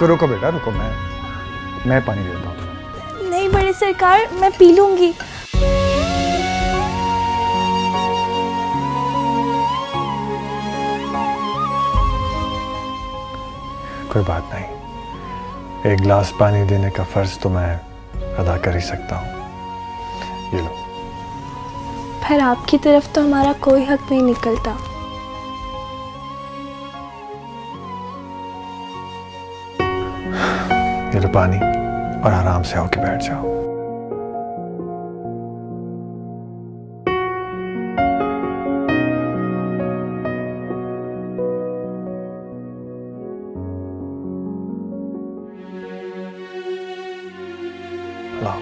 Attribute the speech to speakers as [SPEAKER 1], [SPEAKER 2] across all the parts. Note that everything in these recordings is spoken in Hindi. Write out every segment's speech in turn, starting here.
[SPEAKER 1] रुको रुको बेटा रुको, मैं पानी देता हूँ।
[SPEAKER 2] नहीं बड़े सरकार, मैं पी लूंगी।
[SPEAKER 1] कोई बात नहीं, एक गिलास पानी देने का फर्ज तो मैं अदा कर ही सकता हूँ। ये लो।
[SPEAKER 2] फिर आपकी तरफ तो हमारा कोई हक नहीं निकलता।
[SPEAKER 1] ये लो पानी और आराम से होके बैठ जाओ। लाओ।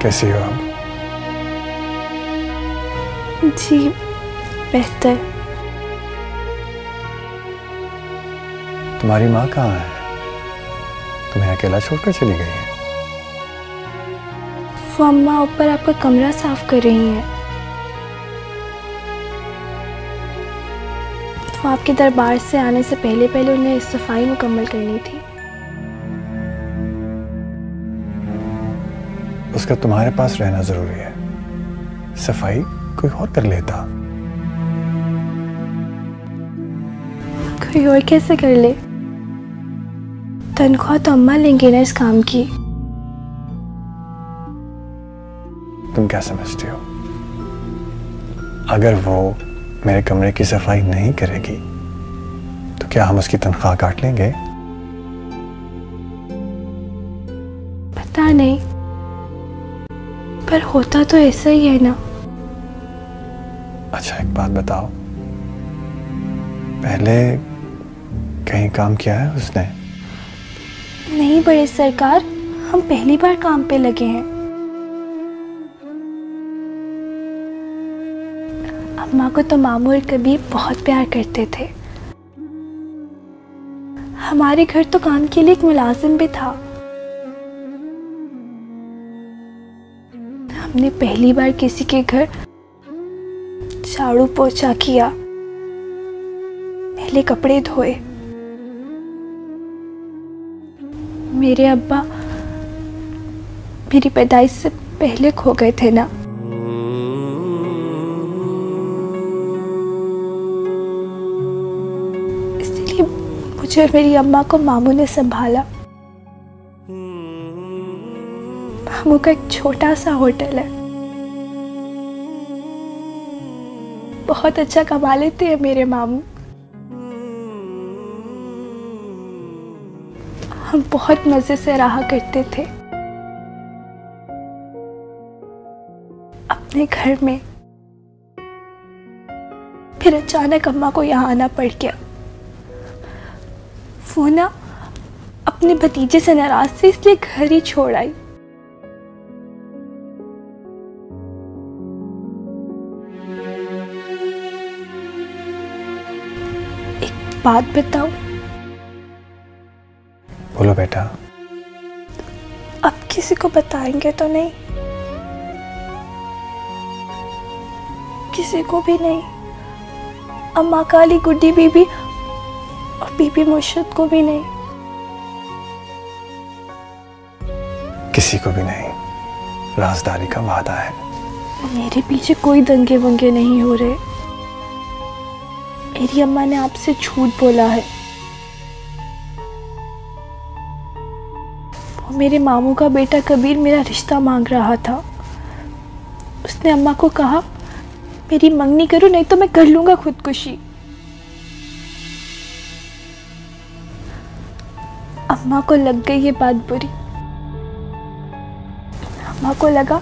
[SPEAKER 1] कैसी हो आप?
[SPEAKER 2] जी बेहतर।
[SPEAKER 1] तुम्हारी माँ कहाँ है? तुम्हें अकेला छोड़कर चली गई है?
[SPEAKER 2] वो अम्मा ऊपर आपका कमरा साफ कर रही हैं। वो आपके दरबार से आने से पहले पहले उन्हें सफाई मुकम्मल करनी थी।
[SPEAKER 1] उसका तुम्हारे पास रहना जरूरी है, सफाई कोई और कर लेता।
[SPEAKER 2] कोई और कैसे कर ले? तनख्वाह तो अम्मा लेंगे ना इस काम की।
[SPEAKER 1] तुम क्या समझती हो? अगर वो मेरे कमरे की सफाई नहीं करेगी तो क्या हम उसकी तनख्वाह काट लेंगे?
[SPEAKER 2] पता नहीं, पर होता तो ऐसा ही है ना।
[SPEAKER 1] अच्छा एक बात बताओ, पहले कहीं काम किया है उसने?
[SPEAKER 2] नहीं बड़े सरकार, हम पहली बार काम पे लगे हैं। अम्मा को तो मामू और कबीर बहुत प्यार करते थे। हमारे घर तो काम के लिए एक मुलाजिम भी था। हमने पहली बार किसी के घर झाड़ू पोछा किया, पहले कपड़े धोए। मेरे अब्बा मेरी पैदाइश से पहले खो गए थे ना। इसलिए मुझे और मेरी अम्मा को मामू ने संभाला। मामू का एक छोटा सा होटल है, बहुत अच्छा कमा लेते हैं मेरे मामू। हम बहुत मजे से रहा करते थे अपने घर में। फिर अचानक अम्मा को यहाँ आना पड़ गया। वो ना अपने भतीजे से नाराज थी, इसलिए घर ही छोड़ आई। एक बात बताओ।
[SPEAKER 1] बोलो बेटा।
[SPEAKER 2] अब किसी को बताएंगे तो नहीं? किसी को भी नहीं? अम्मा काली गुड्डी बीबी और बीबी मुर्शिद को भी नहीं?
[SPEAKER 1] किसी को भी नहीं, राजदारी का वादा है।
[SPEAKER 2] मेरे पीछे कोई दंगे वंगे नहीं हो रहे। मेरी अम्मा ने आपसे झूठ बोला है। वो मेरे मामू का बेटा कबीर मेरा रिश्ता मांग रहा था। उसने अम्मा को कहा मेरी मंगनी करो, नहीं तो मैं कर लूंगा खुदकुशी। अम्मा को लग गई ये बात बुरी। अम्मा को लगा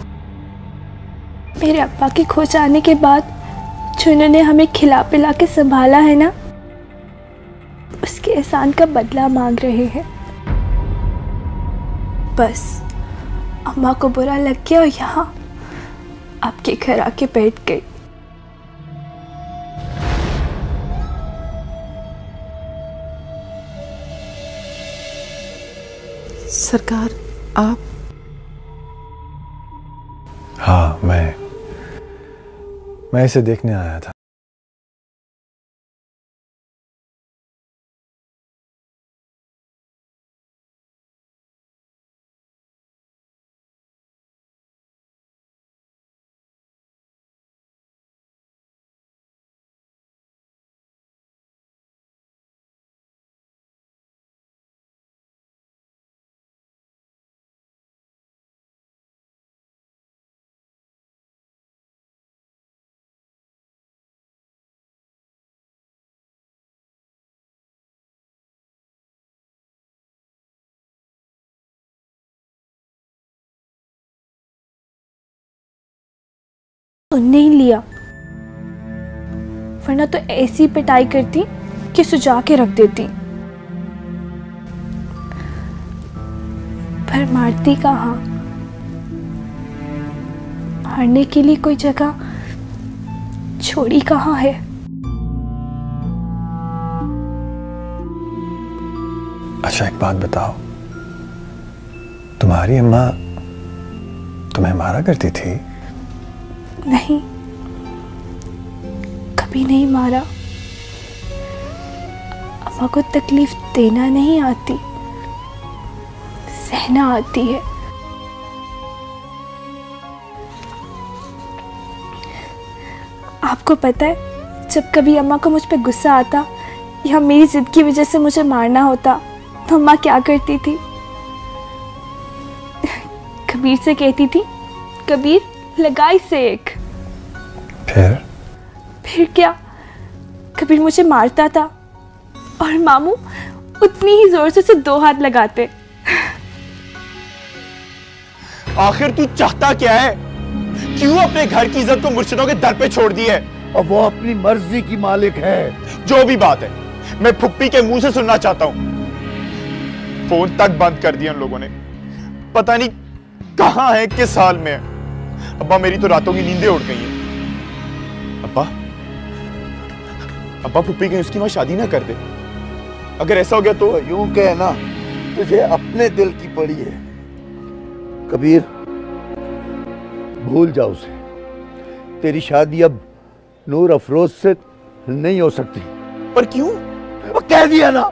[SPEAKER 2] मेरे अब्बा के खो जाने के बाद जो उन्होंने हमें खिला पिला के संभाला है ना, उसके एहसान का बदला मांग रहे हैं। बस अम्मा को बुरा लग गया और आपके घर आके बैठ गई।
[SPEAKER 3] सरकार, आप?
[SPEAKER 1] हाँ, मैं इसे देखने आया था।
[SPEAKER 2] तो नहीं लिया, वरना तो ऐसी पिटाई करती कि सुझा के रख देती। पर मारती कहाँ? मारने के लिए कोई जगह छोड़ी कहाँ है?
[SPEAKER 1] अच्छा, एक बात बताओ, तुम्हारी अम्मा तुम्हें मारा करती थी?
[SPEAKER 2] नहीं, कभी नहीं मारा। अम्मा को तकलीफ देना नहीं आती, सहना आती है। आपको पता है, जब कभी अम्मा को मुझ पे गुस्सा आता या मेरी जिद की वजह से मुझे मारना होता तो अम्मा क्या करती थी? कबीर से कहती थी, कबीर लगाई से एक। फिर क्या, कबीर मुझे मारता था और मामू उतनी ही जोर से उसे 2 हाथ लगाते।
[SPEAKER 4] आखिर तू चाहता क्या है? क्यों अपने घर की इज्जत को मुर्शिदों के दर पे छोड़ दी है?
[SPEAKER 5] और वो अपनी मर्जी की मालिक है।
[SPEAKER 4] जो भी बात है, मैं फुप्पी के मुंह से सुनना चाहता हूं। फोन तक बंद कर दिया उन लोगों ने। पता नहीं कहां है, किस हाल में है। अब्बा, मेरी तो रातों की नींदें उड़ गई हैं। अब्बा फुप्पी कहीं उसकी मां शादी ना कर दे। अगर ऐसा हो गया तो
[SPEAKER 5] यूं कह ना, तुझे अपने दिल की पड़ी है। कबीर, भूल जा उसे। तेरी शादी अब नूर अफरोज से नहीं हो सकती।
[SPEAKER 4] पर क्यों?
[SPEAKER 5] कह दिया ना।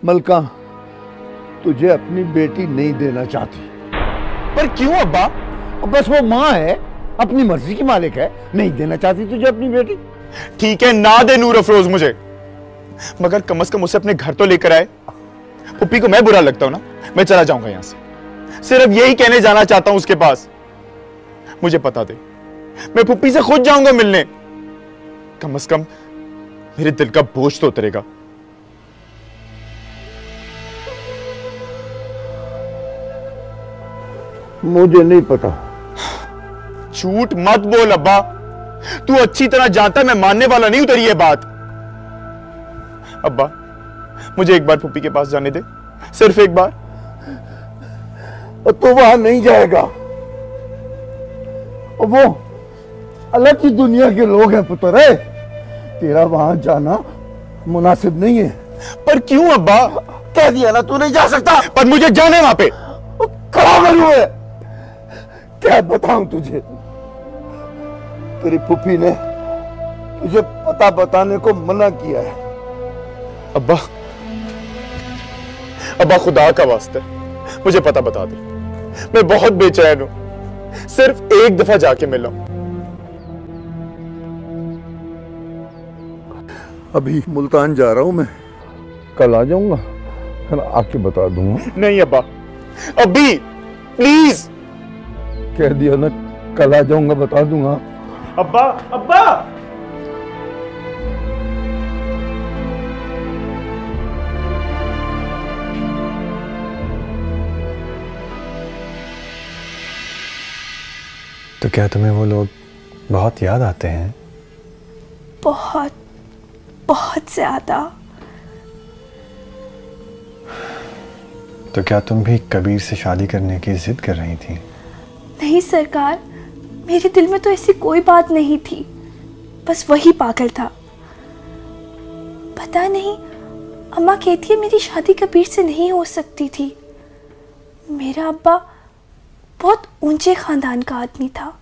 [SPEAKER 5] मलका तुझे अपनी बेटी नहीं देना चाहती।
[SPEAKER 4] पर क्यों अब्बा?
[SPEAKER 5] बस वो माँ है, अपनी मर्जी की मालिक है, नहीं देना चाहती तुझे अपनी बेटी।
[SPEAKER 4] ठीक है, ना दे नूर अफरोज मुझे, मगर कम से कम उसे अपने घर तो लेकर आए। पुप्पी को मैं बुरा लगता हूं ना, मैं चला जाऊंगा यहां से। सिर्फ यही कहने जाना चाहता हूं उसके पास। मुझे पता दे, मैं पुप्पी से खुद जाऊंगा मिलने। कम से कम मेरे दिल का बोझ तो उतरेगा।
[SPEAKER 5] मुझे नहीं पता।
[SPEAKER 4] झूठ मत बोल अब्बा, तू अच्छी तरह जानता है मैं मानने वाला नहीं उतरी ये बात। अब्बा, मुझे एक बार पुप्पी के पास जाने दे, सिर्फ एक बार।
[SPEAKER 5] तो वहां नहीं जाएगा, वो अलग ही दुनिया के लोग हैं पुत्र है। तेरा वहां जाना मुनासिब नहीं है।
[SPEAKER 4] पर क्यों अब्बा?
[SPEAKER 5] कह दिया ना, तू नहीं जा सकता।
[SPEAKER 4] पर मुझे जाना है वहां पे।
[SPEAKER 5] खड़ा है, क्या बताऊं तुझे? तेरी फूफी ने तुझे पता बताने को मना किया है।
[SPEAKER 4] अब्बा, अब्बा खुदा का वास्ता मुझे पता बता दे, मैं बहुत बेचैन हूं। सिर्फ एक दफा जाके मिला।
[SPEAKER 5] अभी मुल्तान जा रहा हूं मैं, कल आ जाऊंगा, फिर आके बता दूंगा।
[SPEAKER 4] नहीं अब्बा, अभी प्लीज।
[SPEAKER 5] कह दिया ना, कल आ जाऊंगा, बता दूंगा।
[SPEAKER 4] अब्बा, अब्बा।
[SPEAKER 1] तो क्या तुम्हें वो लोग बहुत याद आते हैं?
[SPEAKER 2] बहुत बहुत ज्यादा।
[SPEAKER 1] तो क्या तुम भी कबीर से शादी करने की जिद कर रही थी?
[SPEAKER 2] नहीं सरकार, मेरे दिल में तो ऐसी कोई बात नहीं थी, बस वही पागल था। पता नहीं, अम्मा कहती है मेरी शादी कबीर से नहीं हो सकती थी। मेरा अब्बा बहुत ऊंचे खानदान का आदमी था,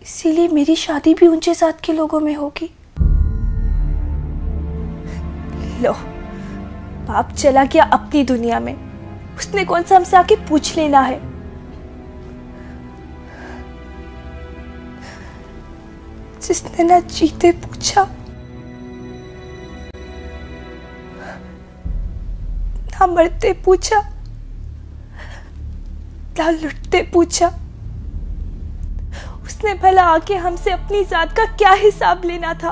[SPEAKER 2] इसीलिए मेरी शादी भी ऊंचे जात के लोगों में होगी। लो, बाप चला गया अपनी दुनिया में, उसने कौन सा हमसे आके पूछ लेना है। जिसने ना जीते पूछा, ना मरते पूछा, ना लुटते पूछा, उसने भला आके हमसे अपनी जात का क्या हिसाब लेना था।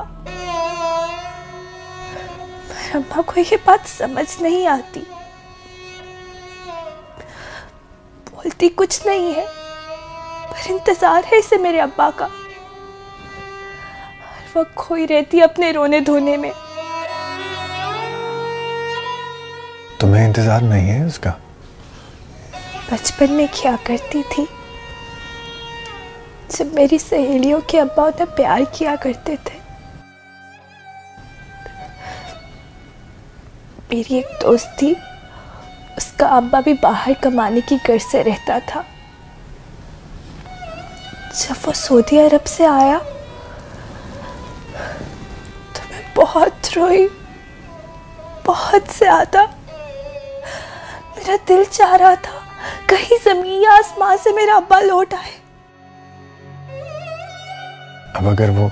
[SPEAKER 2] पर अम्मा को ये बात समझ नहीं आती। बोलती कुछ नहीं है, पर इंतजार है इसे मेरे अब्बा का। हर वक्त खोई रहती अपने रोने धोने में।
[SPEAKER 1] तुम्हें इंतजार नहीं है उसका?
[SPEAKER 2] बचपन में क्या करती थी, जब मेरी सहेलियों के अब्बा उन्हें प्यार किया करते थे। मेरी एक दोस्त थी, उसका अब्बा भी बाहर कमाने की गर्ज से रहता था। जब वो सऊदी अरब से आया तो मैं बहुत रोई, बहुत ज्यादा। मेरा दिल चाह रहा था कहीं जमीन या आसमान से मेरा अब्बा लौट आए।
[SPEAKER 1] अब अगर वो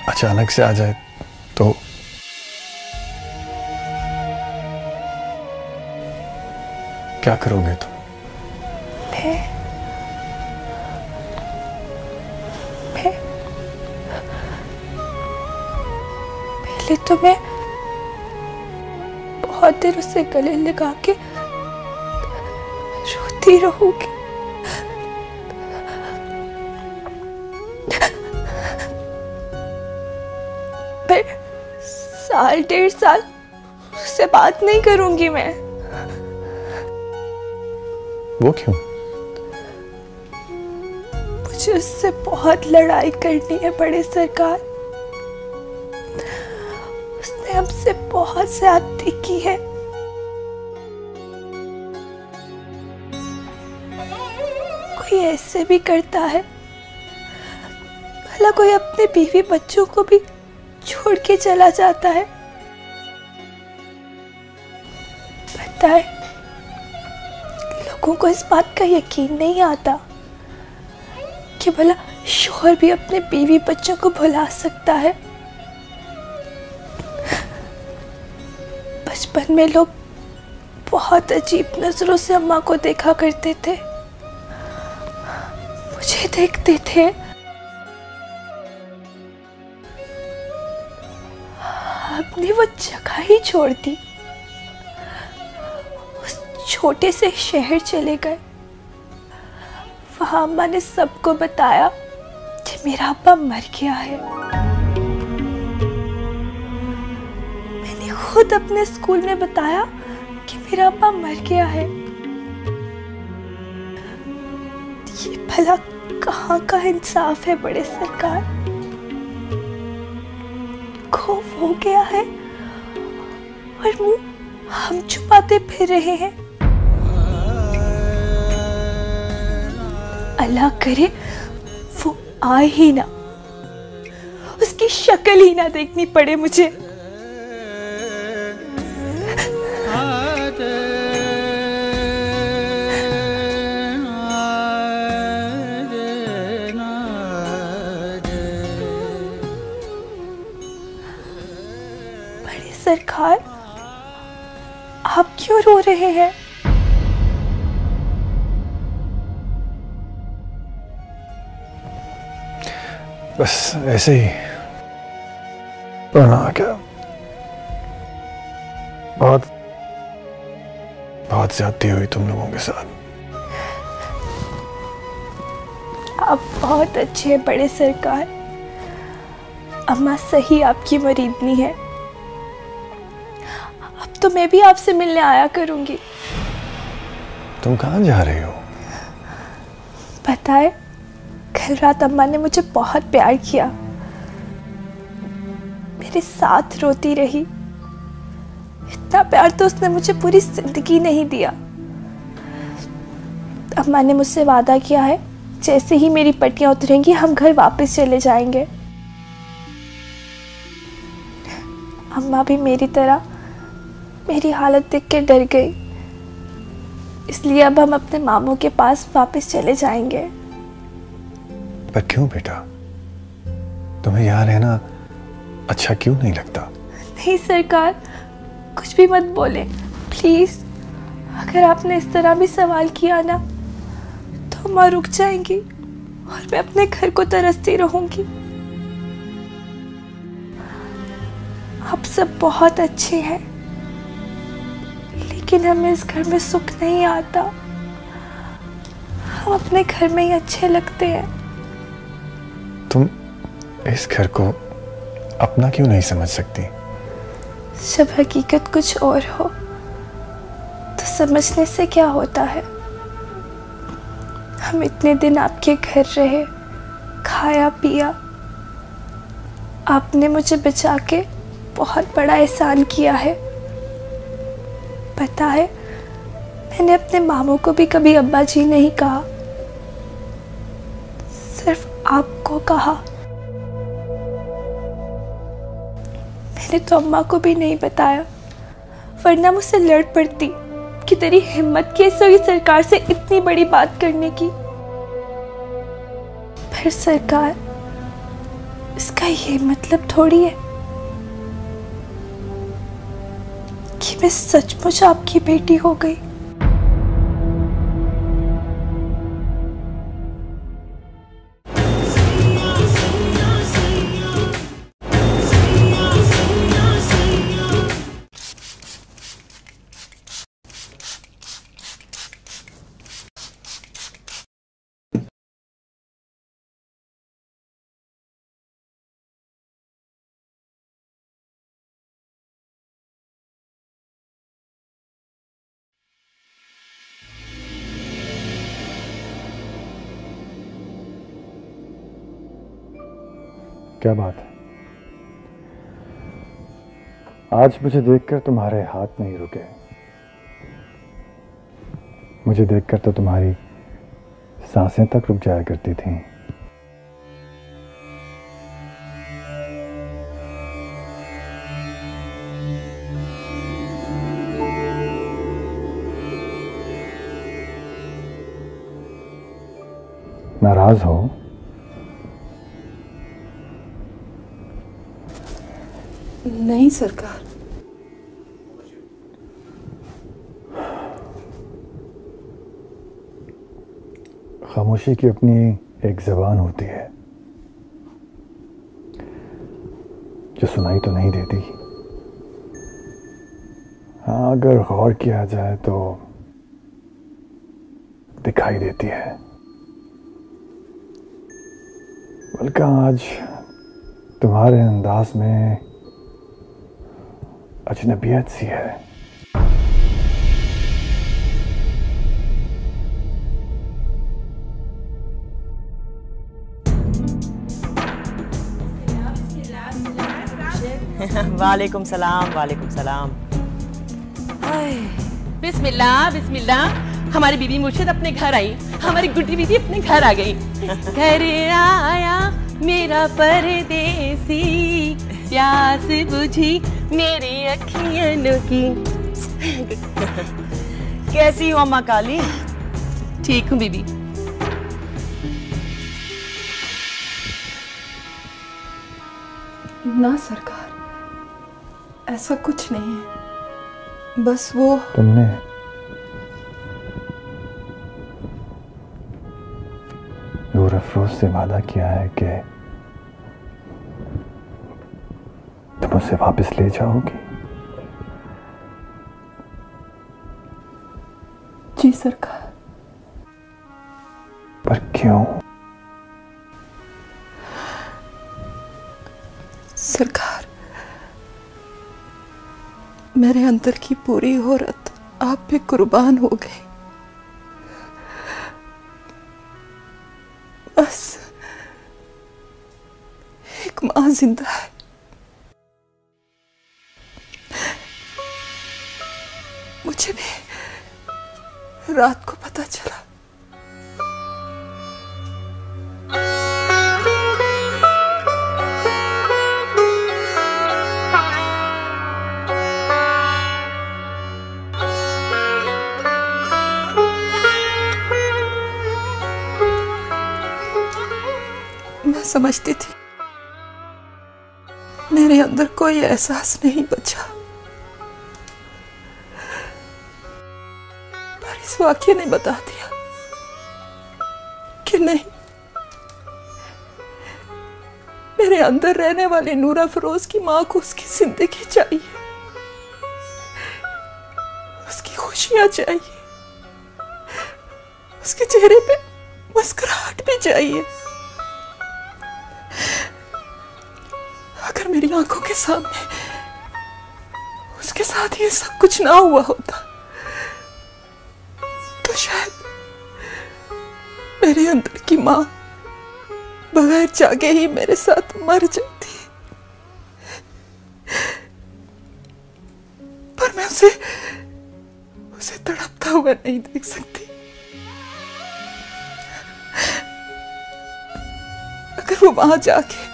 [SPEAKER 1] अचानक से आ जाए तो? क्या करोगे तुम? मैं पहले तो मैं बहुत देर उसे गले लगा के रोती रहूंगी। पर साल डेढ़ साल उससे बात नहीं करूंगी मैं। वो क्यों?
[SPEAKER 2] मुझे उससे बहुत लड़ाई करनी है बड़े सरकार। उसने हमसे बहुत ज्यादती की है। कोई ऐसे भी करता है, भला कोई अपने बीवी बच्चों को भी छोड़ के चला जाता है। पता है, लोगों को इस बात का यकीन नहीं आता कि भला शौहर भी अपने बीवी बच्चों को भुला सकता है। बचपन में लोग बहुत अजीब नजरों से अम्मा को देखा करते थे, मुझे देखते थे। आपने वो जगह ही छोड़ दी, उस छोटे से शहर चले गए। वहां अम्मा ने सबको बताया कि मेरा अब्बा मर गया है। मैंने खुद अपने स्कूल में बताया कि मेरा अब्बा मर गया है। ये भला कहाँ का इंसाफ है बड़े सरकार? खौफ हो गया है और मुंह हम छुपाते फिर रहे हैं। अल्लाह करे वो आए ही ना, उसकी शक्ल ही ना देखनी पड़े मुझे। बड़े सरकार, आप क्यों रो रहे हैं?
[SPEAKER 1] बस ऐसे ही रोना आ गया। बहुत ज्यादती हुई तुम लोगों के साथ।
[SPEAKER 2] आप बहुत अच्छे हैं बड़े सरकार। अम्मा सही आपकी मरीदनी है। अब तो मैं भी आपसे मिलने आया करूंगी।
[SPEAKER 1] तुम कहाँ जा रही हो?
[SPEAKER 2] पता है, कल रात अम्मा ने मुझे बहुत प्यार किया, मेरे साथ रोती रही। इतना प्यार तो उसने मुझे पूरी जिंदगी नहीं दिया। अम्मा ने मुझसे वादा किया है, जैसे ही मेरी पट्टियां उतरेंगी हम घर वापस चले जाएंगे। अम्मा भी मेरी तरह मेरी हालत देख के डर गई, इसलिए अब हम अपने मामू के पास वापस चले जाएंगे।
[SPEAKER 1] पर क्यों बेटा, तुम्हें यहाँ रहना अच्छा क्यों नहीं लगता?
[SPEAKER 2] नहीं सरकार, कुछ भी मत बोले प्लीज। अगर आपने इस तरह भी सवाल किया ना तो अम्मा रुक जाएंगी और मैं अपने घर को तरसती रहूंगी। आप सब बहुत अच्छे हैं, लेकिन हमें इस घर में सुख नहीं आता। हम अपने घर में ही अच्छे लगते हैं।
[SPEAKER 1] तुम इस घर को अपना क्यों नहीं समझ सकती?
[SPEAKER 2] जब हकीकत कुछ और हो तो समझने से क्या होता है। हम इतने दिन आपके घर रहे, खाया पिया, आपने मुझे बचा के बहुत बड़ा एहसान किया है। पता है, मैंने अपने मामू को भी कभी अब्बा जी नहीं कहा, सिर्फ आपको कहा। मैंने तो अम्मा को भी नहीं बताया, वरना मुझसे लड़ पड़ती कि तेरी हिम्मत कैसे हुई सरकार से इतनी बड़ी बात करने की। फिर सरकार, इसका ये मतलब थोड़ी है कि मैं सचमुच आपकी बेटी हो गई।
[SPEAKER 1] क्या बात है? आज मुझे देखकर तुम्हारे हाथ नहीं रुके। मुझे देखकर तो तुम्हारी सांसें तक रुक जाया करती थीं। नाराज हो?
[SPEAKER 3] नहीं सरकार।
[SPEAKER 1] खामोशी की अपनी एक ज़बान होती है जो सुनाई तो नहीं देती। हाँ, अगर गौर किया जाए तो दिखाई देती है। बल्कि आज तुम्हारे अंदाज में अजनबियत सी है।
[SPEAKER 6] वालेकुम सलाम, वालेकुम सलाम।
[SPEAKER 7] बिस्मिल्लाह बिस्मिल्लाह। हमारी बीबी मुर्शिद अपने घर आई, हमारी गुड्डी बीबी अपने घर आ गई। घर आया मेरा परदेसी, प्यास बुझी मेरी अखियों की।
[SPEAKER 6] कैसी हो अम्मा काली?
[SPEAKER 7] ठीक हूँ बीबी।
[SPEAKER 3] ना सरकार, ऐसा कुछ नहीं है। बस वो
[SPEAKER 1] तुमने नूर अफरोज से वादा किया है कि तुम उसे वापस ले जाओगी।
[SPEAKER 3] जी सरकार।
[SPEAKER 1] पर क्यों?
[SPEAKER 3] सरकार, मेरे अंदर की पूरी औरत आप पे कुर्बान हो गई। बस एक मां जिंदा है। मुझे भी रात को पता चला। मैं समझती थी मेरे अंदर कोई एहसास नहीं बचा, पर इस वाक्य ने बता दिया कि नहीं, मेरे अंदर रहने वाली नूर अफरोज की मां को उसकी जिंदगी चाहिए, उसकी खुशियां चाहिए, उसके चेहरे पे मुस्कुराहट भी चाहिए। अगर मेरी आंखों के सामने उसके साथ ये सब कुछ ना हुआ होता तो शायद मेरे अंदर की मां बगैर जागे ही मेरे साथ मर जाती। पर मैं उसे तड़पता हुआ नहीं देख सकती। अगर वो वहां जाके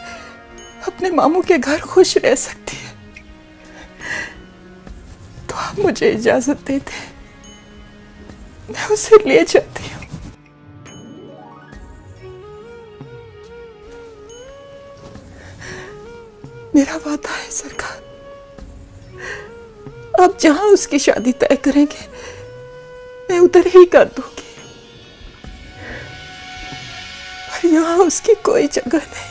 [SPEAKER 3] अपने मामू के घर खुश रह सकती है तो आप मुझे इजाजत देते, मैं उसे ले जाती हूँ। मेरा वादा है सरकार, आप जहां उसकी शादी तय करेंगे मैं उधर ही कर दूंगी, पर यहां उसकी कोई जगह नहीं।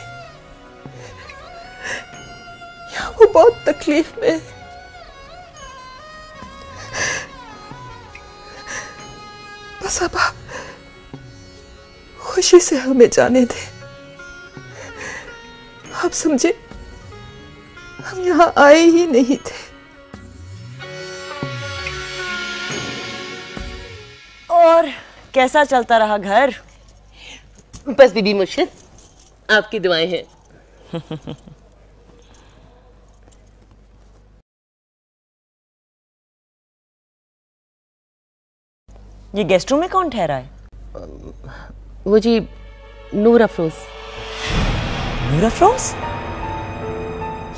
[SPEAKER 3] यहाँ वो बहुत तकलीफ में है। बस अब आप खुशी से हमें जाने दें। आप समझे, हम यहाँ आए ही नहीं थे।
[SPEAKER 6] और कैसा चलता रहा घर?
[SPEAKER 7] बस बीबी मुर्शिद, आपकी दुआएं हैं।
[SPEAKER 6] ये गेस्ट रूम में कौन ठहरा है?
[SPEAKER 7] वो जी नूर अफरोज।
[SPEAKER 6] नूर अफरोज?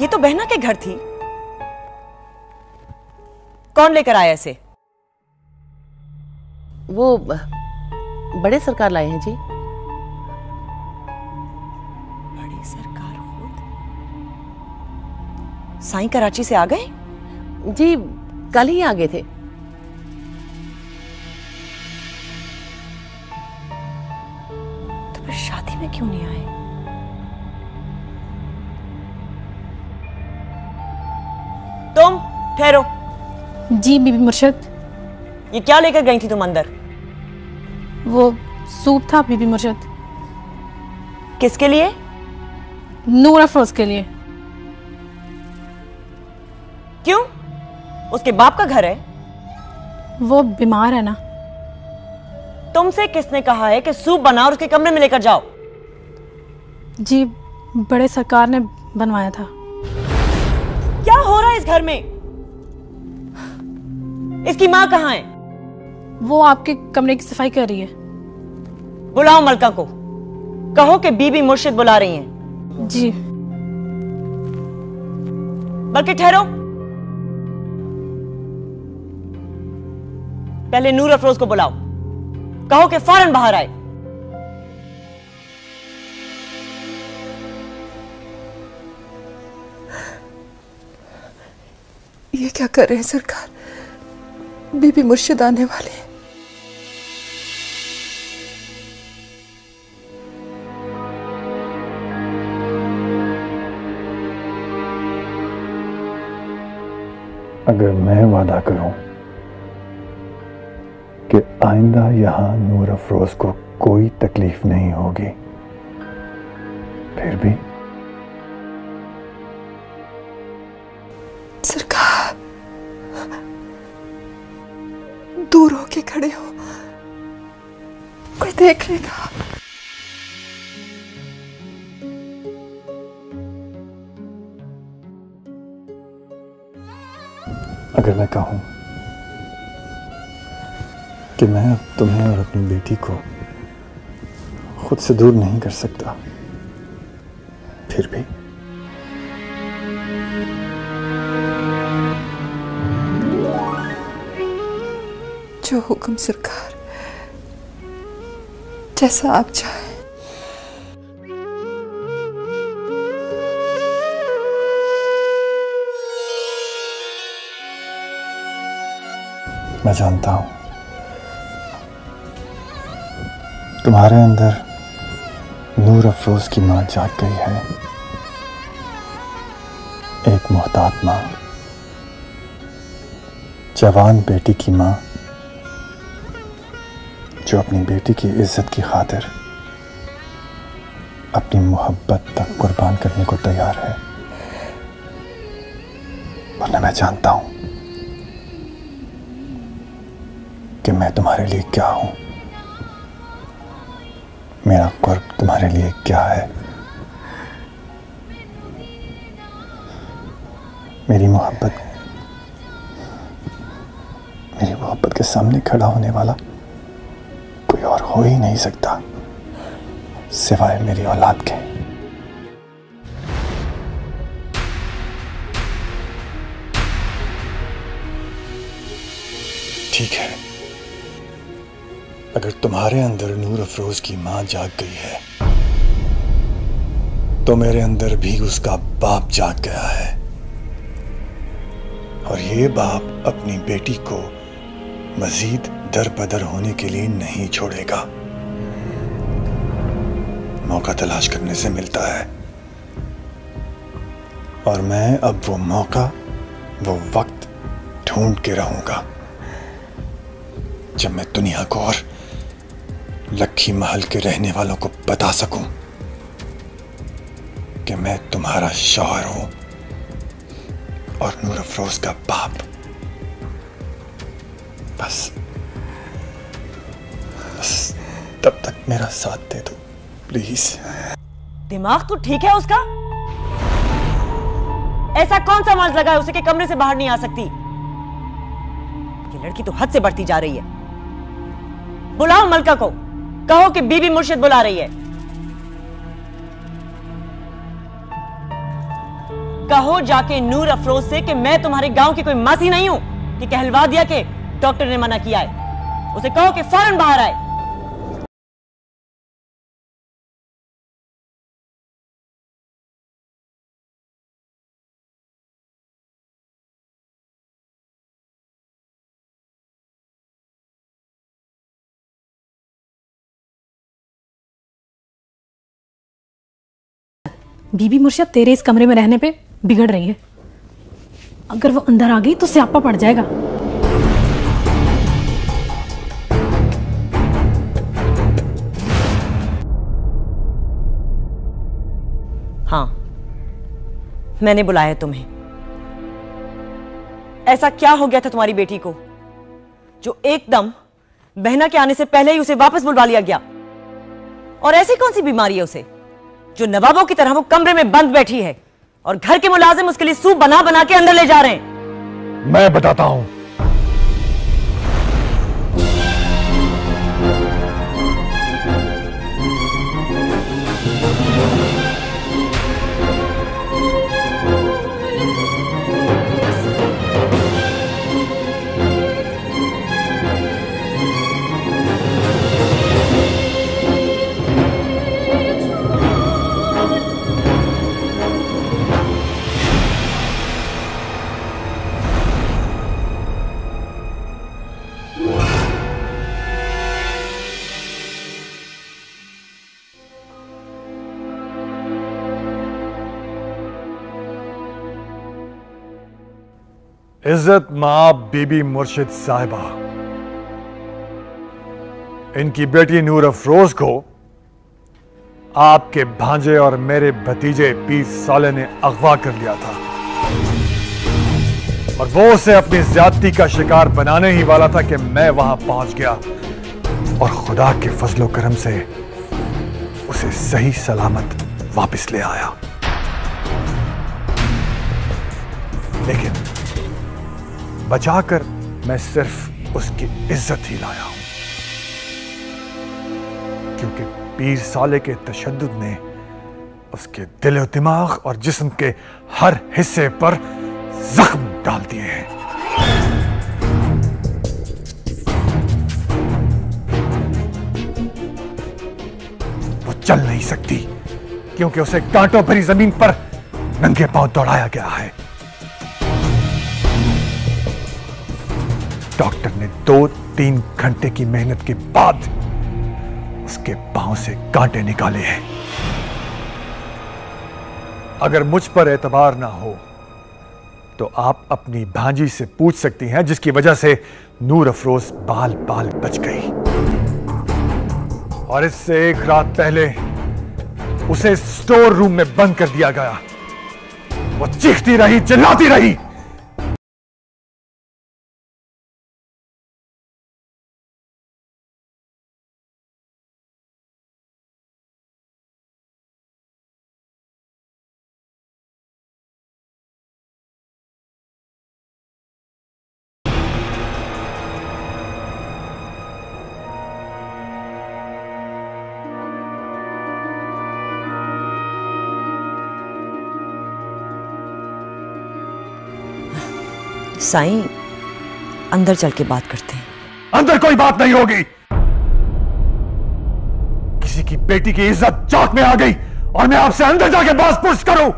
[SPEAKER 6] ये तो बहना के घर थी। कौन लेकर आया इसे?
[SPEAKER 7] वो बड़े सरकार लाए हैं जी।
[SPEAKER 6] बड़ी सरकार खुद? साईं कराची से आ गए?
[SPEAKER 7] जी कल ही आ गए थे।
[SPEAKER 6] तो फिर शादी में क्यों नहीं आए? तुम ठहरो।
[SPEAKER 8] जी बीबी मुर्शिद।
[SPEAKER 6] ये क्या लेकर गई थी तुम अंदर?
[SPEAKER 8] वो सूप था बीबी मुर्शिद।
[SPEAKER 6] किसके लिए?
[SPEAKER 8] नूर अफरोज के लिए।
[SPEAKER 6] क्यों? उसके बाप का घर है।
[SPEAKER 8] वो बीमार है ना।
[SPEAKER 6] तुमसे किसने कहा है कि सूप बनाओ और उसके कमरे में लेकर जाओ?
[SPEAKER 8] जी बड़े सरकार ने बनवाया था।
[SPEAKER 6] क्या हो रहा है इस घर में? इसकी मां कहां है?
[SPEAKER 8] वो आपके कमरे की सफाई कर रही है।
[SPEAKER 6] बुलाओ मलका को। कहो कि बीबी मुर्शिद बुला रही हैं।
[SPEAKER 8] जी।
[SPEAKER 6] बल्कि ठहरो, पहले नूर अफरोज को बुलाओ। कहो कि फौरन बाहर आए।
[SPEAKER 3] ये क्या कर रहे हैं सरकार? बीबी मुर्शिद आने वाले हैं।
[SPEAKER 1] अगर मैं वादा करूं कि आइंदा यहां नूर अफरोज को कोई तकलीफ नहीं होगी, फिर भी
[SPEAKER 3] सरकार दूर होके खड़े हो, कोई देख लेगा।
[SPEAKER 1] अगर मैं कहूं कि मैं अब तुम्हें और अपनी बेटी को खुद से दूर नहीं कर सकता, फिर भी
[SPEAKER 3] जो हुक्म सरकार, जैसा आप चाहें।
[SPEAKER 1] मैं जानता हूं तुम्हारे अंदर नूर अफरोज की मां जाग गई है, एक मोहतात मां, जवान बेटी की मां जो अपनी बेटी की इज्जत की खातिर अपनी मोहब्बत तक कुर्बान करने को तैयार है। वरना मैं जानता हूं कि मैं तुम्हारे लिए क्या हूं, मेरा कुर्ब तुम्हारे लिए क्या है। मेरी मोहब्बत के सामने खड़ा होने वाला कोई और हो ही नहीं सकता सिवाय मेरी औलाद के। ठीक है, अगर तुम्हारे अंदर नूर अफरोज की मां जाग गई है तो मेरे अंदर भी उसका बाप जाग गया है, और ये बाप अपनी बेटी को मजीद दर बदर होने के लिए नहीं छोड़ेगा। मौका तलाश करने से मिलता है, और मैं अब वो मौका, वो वक्त ढूंढ के रहूंगा जब मैं दुनिया को और लक्की महल के रहने वालों को बता सकूं कि मैं तुम्हारा शौहर हूं और नूर अफरोज का बाप। बस तब तक मेरा साथ दे दो प्लीज।
[SPEAKER 6] दिमाग तो ठीक है उसका? ऐसा कौन सा मर्ज लगा है उसे कि कमरे से बाहर नहीं आ सकती? ये लड़की तो हद से बढ़ती जा रही है। बुलाओ मलका को, कहो कि बीबी मुर्शिद बुला रही है। कहो जाके नूर अफरोज से कि मैं तुम्हारे गांव की कोई मासी नहीं हूं कि कहलवा दिया कि डॉक्टर ने मना किया है। उसे कहो कि फौरन बाहर आए।
[SPEAKER 8] बीबी मुर्शिद तेरे इस कमरे में रहने पे बिगड़ रही है। अगर वो अंदर आ गई तो स्यापा पड़ जाएगा।
[SPEAKER 6] हाँ, मैंने बुलाया तुम्हें। ऐसा क्या हो गया था तुम्हारी बेटी को जो एकदम बहना के आने से पहले ही उसे वापस बुलवा लिया गया? और ऐसी कौन सी बीमारी है उसे जो नवाबों की तरह वो कमरे में बंद बैठी है और घर के मुलाजिम उसके लिए सूप बना बना के अंदर ले जा रहे हैं?
[SPEAKER 1] मैं बताता हूं। इज्जत मां बीबी मुर्शिद साहिबा, इनकी बेटी नूर अफरोज को आपके भांजे और मेरे भतीजे पीर साले ने अगवा कर लिया था। और वो उसे अपनी ज्यादती का शिकार बनाने ही वाला था कि मैं वहां पहुंच गया और खुदा के फजलो करम से उसे सही सलामत वापस ले आया। लेकिन बचाकर मैं सिर्फ उसकी इज्जत ही लाया हूं, क्योंकि पीर साले के तशद्दुद ने उसके दिल और दिमाग और जिस्म के हर हिस्से पर जख्म डाल दिए हैं। वो चल नहीं सकती क्योंकि उसे कांटों भरी जमीन पर नंगे पांव दौड़ाया गया है। डॉक्टर ने 2-3 घंटे की मेहनत के बाद उसके पांव से कांटे निकाले हैं। अगर मुझ पर एतबार ना हो तो आप अपनी भांजी से पूछ सकती हैं, जिसकी वजह से नूर अफरोज बाल बाल बच गई। और इससे एक रात पहले उसे स्टोर रूम में बंद कर दिया गया। वो चीखती रही, चिल्लाती रही।
[SPEAKER 6] साईं, अंदर चल के बात करते हैं।
[SPEAKER 1] अंदर कोई बात नहीं होगी। किसी की बेटी की इज्जत चौक में आ गई और मैं आपसे अंदर जाके बात पूछ करूं।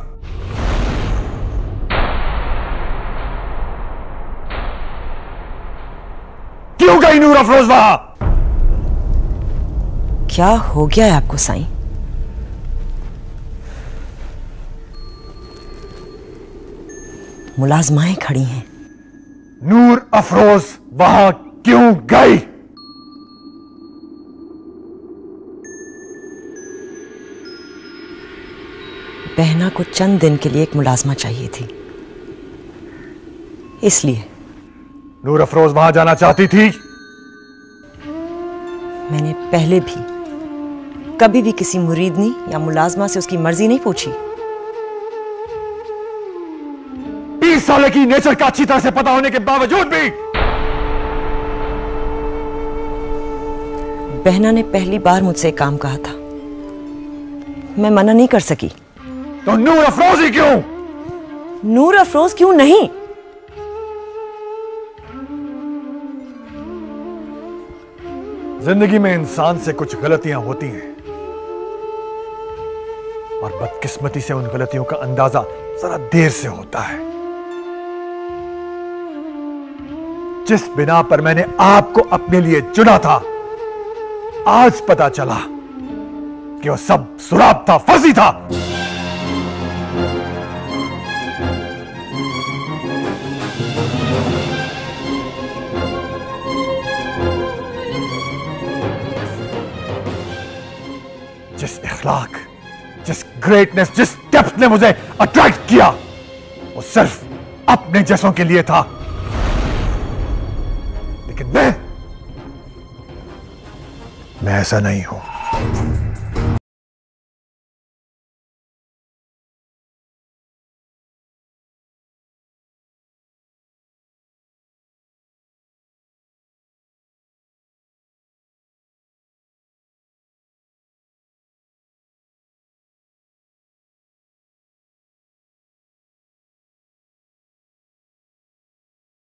[SPEAKER 1] क्यों गई नूर अफरोज वहां?
[SPEAKER 6] क्या हो गया है आपको साईं? मुलाजमाएं खड़ी हैं।
[SPEAKER 1] नूर अफरोज वहां क्यों गई?
[SPEAKER 6] बहना को चंद दिन के लिए एक मुलाजमा चाहिए थी, इसलिए।
[SPEAKER 1] नूर अफरोज वहां जाना चाहती थी?
[SPEAKER 6] मैंने पहले भी कभी भी किसी मुरीदनी या मुलाजमा से उसकी मर्जी नहीं पूछी।
[SPEAKER 1] 20 साल की नेचर का अच्छी तरह से पता होने के बावजूद भी
[SPEAKER 6] बहना ने पहली बार मुझसे काम कहा था, मैं मना नहीं कर सकी।
[SPEAKER 1] तो नूर अफरोज ही क्यों?
[SPEAKER 6] नूर अफरोज क्यों नहीं?
[SPEAKER 1] जिंदगी में इंसान से कुछ गलतियां होती हैं और बदकिस्मती से उन गलतियों का अंदाजा जरा देर से होता है। जिस बिना पर मैंने आपको अपने लिए चुना था, आज पता चला कि वो सब सुराब था, फर्जी था। जिस इखलाक, जिस ग्रेटनेस, जिस डेप्थ ने मुझे अट्रैक्ट किया, वो सिर्फ अपने जैसों के लिए था। लेकिन मैं ऐसा नहीं हूं।